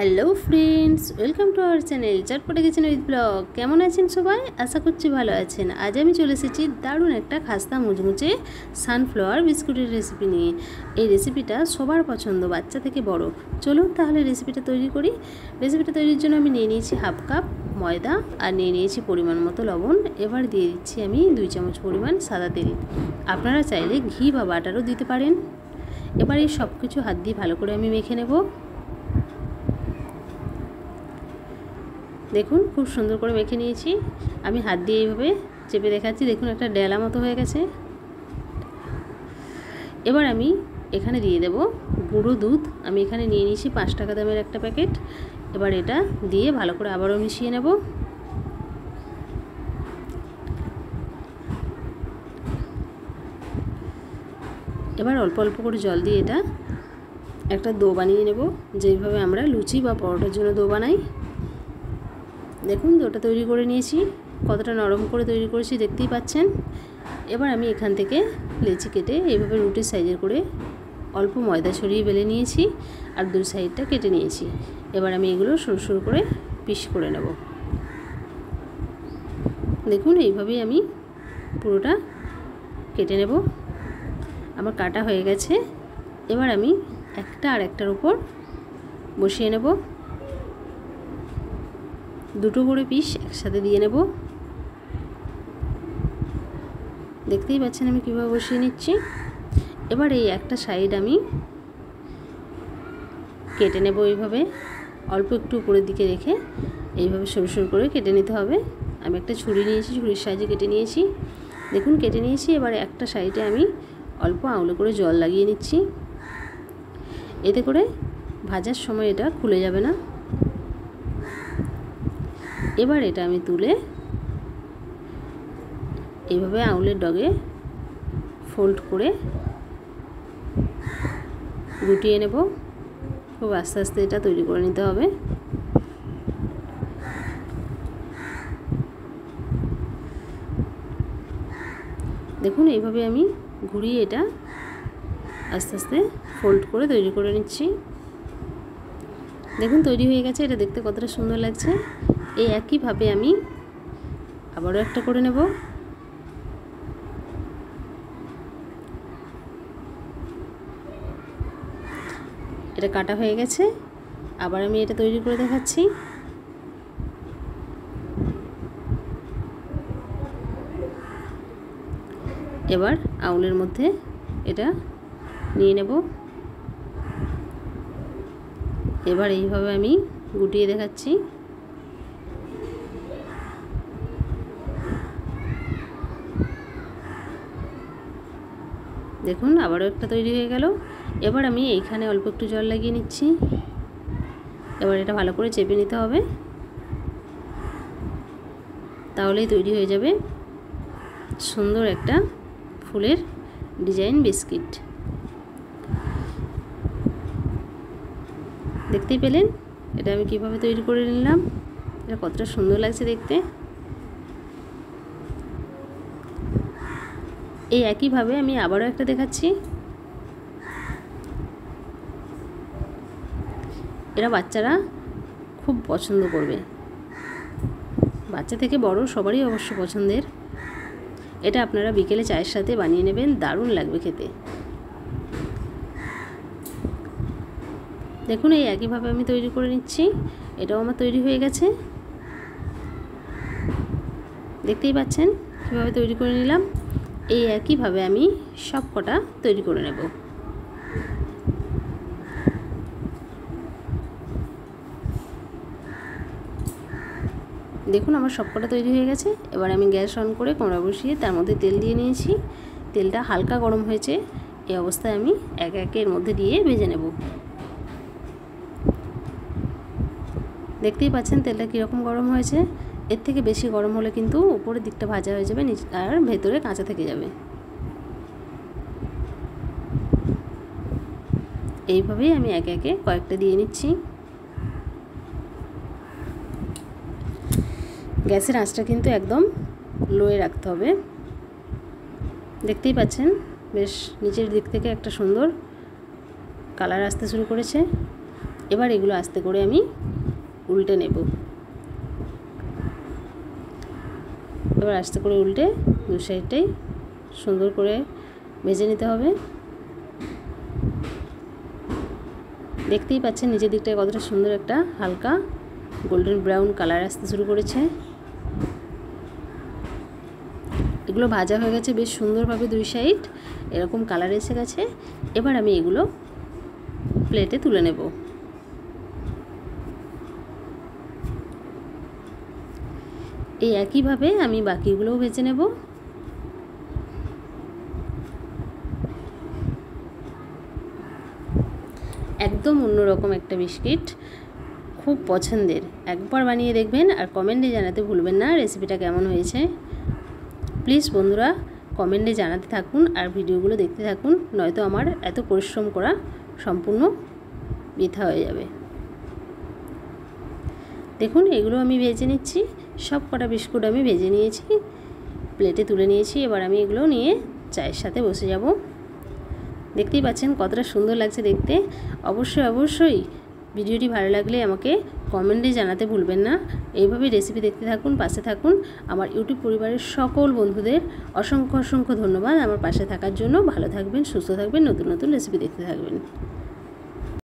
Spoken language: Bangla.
Hello friends, welcome to our channel Chatpate kitchen with blog. কেমন আছেন সবাই? আশা করছি ভালো আছেন। আজ আমি চলে এসেছি দারুণ একটা খাস্তা মুচমুচে সানফ্লাওয়ার বিস্কুটের রেসিপি নিয়ে। এই রেসিপিটা সবার পছন্দ, বাচ্চা থেকে বড়। চলুন তাহলে রেসিপিটা তৈরি করি। রেসিপিটা তৈরির জন্য আমি নিয়ে নিয়েছি হাফ কাপ ময়দা আর নিয়ে নিয়েছি পরিমাণ মতো লবণ। এবার দিয়ে দিচ্ছি আমি 2 চামচ পরিমাণ সাদা তেল। আপনারা চাইলে ঘি বা বাটারও দিতে পারেন। এবার এই সব কিছু হাত দিয়ে ভালো করে আমি মেখে নেব। দেখুন খুব সুন্দর করে মেখে নিয়েছি। আমি হাত দিয়ে এইভাবে চেপে দেখাচ্ছি, দেখুন একটা ডেলা মতো হয়ে গেছে। এবার আমি এখানে দিয়ে দেব গুঁড়ো দুধ। আমি এখানে নিয়ে নিয়েছি 5 টাকা দামের একটা প্যাকেট। এবার এটা দিয়ে ভালো করে আবারও মিশিয়ে নেব। এবার অল্প অল্প করে জল দিয়ে এটা একটা ডো বানিয়ে নেব, যেইভাবে আমরা লুচি বা পরোটার জন্য ডো বানাই। দেখুন ডোটা তৈরি করে নিয়েছি, কতটা নরম করে তৈরি করেছি দেখতেই পাচ্ছেন। এবার আমি এখান থেকে লেচি কেটে এইভাবে রুটির সাইজের করে অল্প ময়দা ছড়িয়ে বেলে নিয়েছি আর 2 সাইডটা কেটে নিয়েছি। এবার আমি এগুলো সরু সরু করে পিস করে নেব। দেখুন এইভাবেই আমি পুরোটা কেটে নেব। আমার কাটা হয়ে গেছে। এবার আমি একটা আর একটার উপর বসিয়ে নেব। 2টো করে পিস একসাথে দিয়ে নেব। দেখতেই পাচ্ছেন আমি কীভাবে বসিয়ে নিচ্ছি। এবার এই একটা সাইড আমি কেটে নেব এইভাবে, অল্প একটু উপরের দিকে রেখে এইভাবে সরু সরু করে কেটে নিতে হবে। আমি একটা ছুরি নিয়েছি, ছুরির সাহায্যে কেটে নিয়েছি। দেখুন কেটে নিয়েছি। এবার একটা সাইডে আমি অল্প আঙুলে করে জল লাগিয়ে নিচ্ছি, এতে করে ভাজার সময় এটা খুলে যাবে না। এবার এটা আমি তুলে এইভাবে আঙুলের ডগে ফোল্ড করে গুটিয়ে নেব। খুব আস্তে আস্তে এটা তৈরি করে নিতে হবে। দেখুন এইভাবে আমি ঘুরিয়ে এটা আস্তে আস্তে ফোল্ড করে তৈরি করে নিচ্ছি। দেখুন তৈরি হয়ে গেছে, এটা দেখতে কতটা সুন্দর লাগছে। এই একইভাবে আমি আবারও একটা করে নেব। এটা কাটা হয়ে গেছে, আবার আমি এটা তৈরি করে দেখাচ্ছি। এবার আঙুলের মধ্যে এটা নিয়ে নেব। এবার এইভাবে আমি গুটিয়ে দেখাচ্ছি। দেখুন আবারও একটা তৈরি হয়ে গেল। এবার আমি এইখানে অল্প একটু জল লাগিয়ে নিচ্ছি। এবার এটা ভালো করে চেপে নিতে হবে, তাহলেই তৈরি হয়ে যাবে সুন্দর একটা ফুলের ডিজাইন বিস্কিট। দেখতেই পেলেন এটা আমি কিভাবে তৈরি করে নিলাম। এটা কতটা সুন্দর লাগছে দেখতে। এই একইভাবে আমি আবারও একটা দেখাচ্ছি। এরা বাচ্চারা খুব পছন্দ করবে, বাচ্চা থেকে বড় সবারই অবশ্য পছন্দের। এটা আপনারা বিকেলে চায়ের সাথে বানিয়ে নেবেন, দারুণ লাগবে খেতে। দেখুন এই একইভাবে আমি তৈরি করে নিচ্ছি। এটাও আমার তৈরি হয়ে গেছে, দেখতেই পাচ্ছেন কীভাবে তৈরি করে নিলাম। এই একইভাবে আমি সব কটা তৈরি করে নেব। দেখুন আমার সবকটা তৈরি হয়ে গেছে। এবার আমি গ্যাস অন করে কড়া বসিয়ে তার মধ্যে তেল দিয়ে নিয়েছি। তেলটা হালকা গরম হয়েছে, এই অবস্থায় আমি এক একের মধ্যে দিয়ে ভেজে নেব। দেখতেই পাচ্ছেন তেলটা কীরকম গরম হয়েছে। এর থেকে বেশি গরম হলে কিন্তু উপরের দিকটা ভাজা হয়ে যাবে আর ভেতরে কাঁচা থেকে যাবে। এইভাবেই আমি একে একে কয়েকটা দিয়ে নিচ্ছি। গ্যাসের আঁচটা কিন্তু একদম লোয়ে রাখতে হবে। দেখতেই পাচ্ছেন বেশ নিচের দিক থেকে একটা সুন্দর কালার আসতে শুরু করেছে। এবার এগুলো আস্তে করে আমি উল্টে নেব। এবার আস্তে করে উল্টে দু সাইডটাই সুন্দর করে ভেজে নিতে হবে। দেখতেই পাচ্ছেন নিচের দিকটায় কতটা সুন্দর একটা হালকা গোল্ডেন ব্রাউন কালার আসতে শুরু করেছে। এগুলো ভাজা হয়ে গেছে বেশ সুন্দরভাবে, দুই সাইড এরকম কালার এসে গেছে। এবার আমি এগুলো প্লেটে তুলে নেব। এই একইভাবে আমি বাকিগুলোও ভেজে নেব। একদম অন্যরকম একটা বিস্কিট, খুব পছন্দের। একবার বানিয়ে দেখবেন আর কমেন্টে জানাতে ভুলবেন না রেসিপিটা কেমন হয়েছে। প্লিজ বন্ধুরা কমেন্টে জানাতে থাকুন আর ভিডিওগুলো দেখতে থাকুন, নয়তো আমার এত পরিশ্রম করা সম্পূর্ণ বৃথা হয়ে যাবে। দেখুন এগুলো আমি ভেজে নিচ্ছি, সব কটা বিস্কুট আমি ভেজে নিয়েছি, প্লেটে তুলে নিয়েছি। এবার আমি এগুলো নিয়ে চায়ের সাথে বসে যাব। দেখতেই পাচ্ছেন কতটা সুন্দর লাগছে দেখতে। অবশ্যই ভিডিওটি ভালো লাগলে আমাকে কমেন্টে জানাতে ভুলবেন না। এইভাবেই রেসিপি দেখতে থাকুন, পাশে থাকুন। আমার ইউটিউব পরিবারের সকল বন্ধুদের অসংখ্য ধন্যবাদ আমার পাশে থাকার জন্য। ভালো থাকবেন, সুস্থ থাকবেন, নতুন রেসিপি দেখতে থাকবেন।